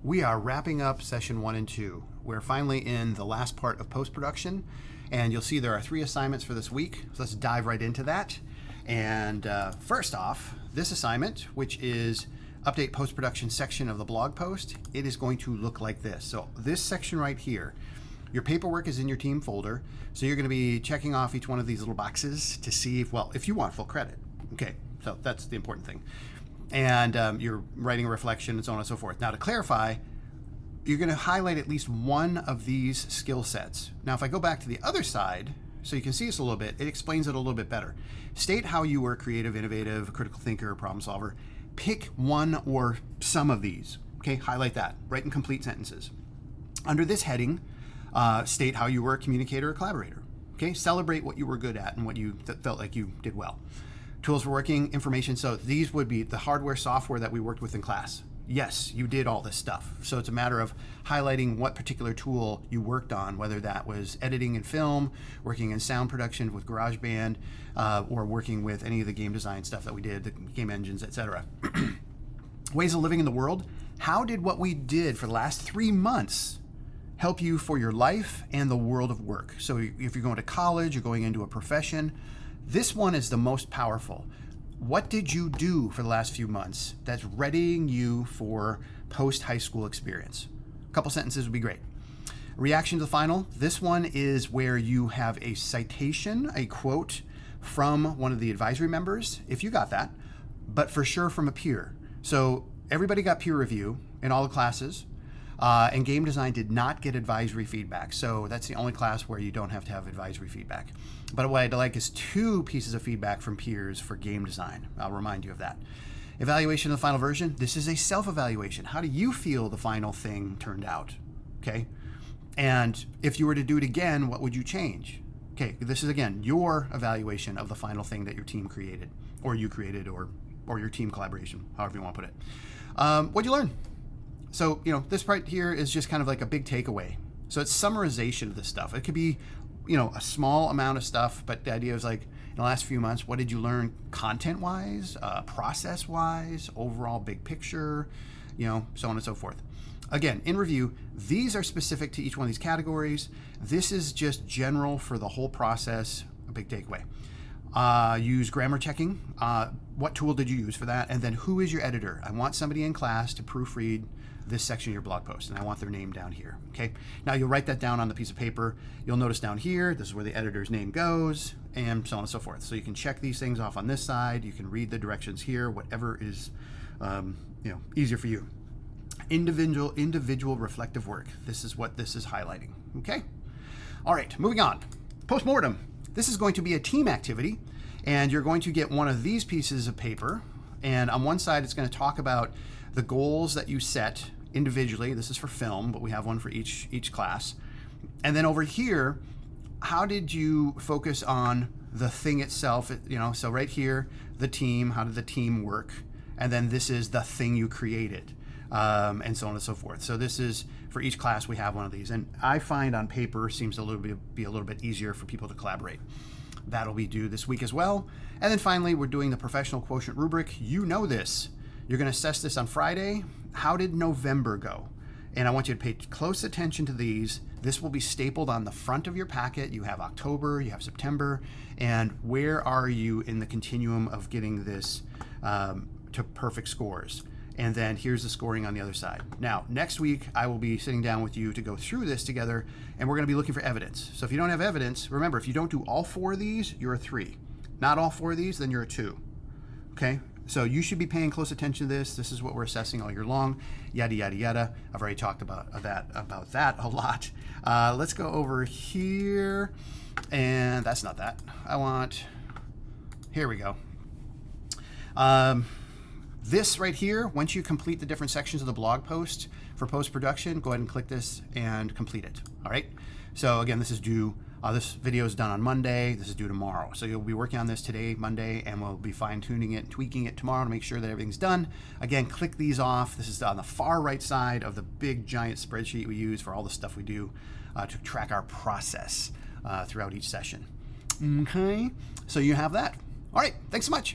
We are wrapping up session 1 and 2. We're finally in the last part of post-production, and you'll see there are 3 assignments for this week. So let's dive right into that. And first off, this assignment, which is update post-production section of the blog post, it is going to look like this. So this section right here, your paperwork is in your team folder. So you're going to be checking off each one of these little boxes to see if you want full credit. Okay, so that's the important thing. And you're writing a reflection and so on and so forth. Now to clarify, you're going to highlight at least one of these skill sets. Now if I go back to the other side, so you can see this a little bit, it explains it a little bit better. State how you were creative, innovative, critical thinker, problem solver. Pick one or some of these. Okay, highlight that. Write in complete sentences. Under this heading, state how you were a communicator or collaborator. Okay, celebrate what you were good at and what you felt like you did well. Tools for working, information. So these would be the hardware, software that we worked with in class. Yes, you did all this stuff. So it's a matter of highlighting what particular tool you worked on, whether that was editing in film, working in sound production with GarageBand, or working with any of the game design stuff that we did, the game engines, etc. Ways of living in the world. How did what we did for the last 3 months help you for your life and the world of work? So if you're going to college, you're going into a profession, this one is the most powerful. What did you do for the last few months that's readying you for post-high school experience? A couple sentences would be great. Reaction to the final. This one is where you have a citation, a quote from one of the advisory members, if you got that, but for sure from a peer. So everybody got peer review in all the classes. And game design did not get advisory feedback. So that's the only class where you don't have to have advisory feedback. But what I'd like is 2 pieces of feedback from peers for game design. I'll remind you of that. Evaluation of the final version. This is a self-evaluation. How do you feel the final thing turned out? Okay. And if you were to do it again, what would you change? Okay. This is again, your evaluation of the final thing that your team created, or you created, or your team collaboration, however you want to put it. What'd you learn? So, this right here is just kind of like a big takeaway. So it's summarization of this stuff. It could be, a small amount of stuff, but the idea is like, in the last few months, what did you learn content-wise, process-wise, overall big picture, so on and so forth. Again, in review, these are specific to each one of these categories. This is just general for the whole process, a big takeaway. Use grammar checking. What tool did you use for that? And then who is your editor? I want somebody in class to proofread this section of your blog post, and I want their name down here. Okay. Now you'll write that down on the piece of paper. You'll notice down here, this is where the editor's name goes, and so on and so forth. So you can check these things off on this side. You can read the directions here, whatever is, easier for you. Individual reflective work. This is what this is highlighting. Okay. All right, moving on. Postmortem. This is going to be a team activity, and you're going to get one of these pieces of paper, and on one side it's going to talk about the goals that you set individually. This is for film, but we have one for each class. And then over here, how did you focus on the thing itself? So right here, the team, how did the team work? And then this is the thing you created, and so on and so forth. So this is for each class, we have one of these. And I find on paper seems to be a little bit easier for people to collaborate. That'll be due this week as well. And then finally, we're doing the professional quotient rubric. You know this. You're going to assess this on Friday. How did November go? And I want you to pay close attention to these. This will be stapled on the front of your packet. You have October, you have September, and where are you in the continuum of getting this to perfect scores? And then here's the scoring on the other side. Now, next week, I will be sitting down with you to go through this together, and we're going to be looking for evidence. So if you don't have evidence, remember, if you don't do all 4 of these, you're a 3. Not all 4 of these, then you're a 2. Okay? So you should be paying close attention to this. This is what we're assessing all year long. Yada, yada, yada. I've already talked about that a lot. Let's go over here. And that's not that. Here we go. This right here, once you complete the different sections of the blog post for post-production, go ahead and click this and complete it. All right. So again, this is due. This video is done on Monday. This is due tomorrow. So you'll be working on this today, Monday, and we'll be fine-tuning it and tweaking it tomorrow to make sure that everything's done. Again, click these off. This is on the far right side of the big giant spreadsheet we use for all the stuff we do to track our process throughout each session. Okay, so you have that. All right, thanks so much.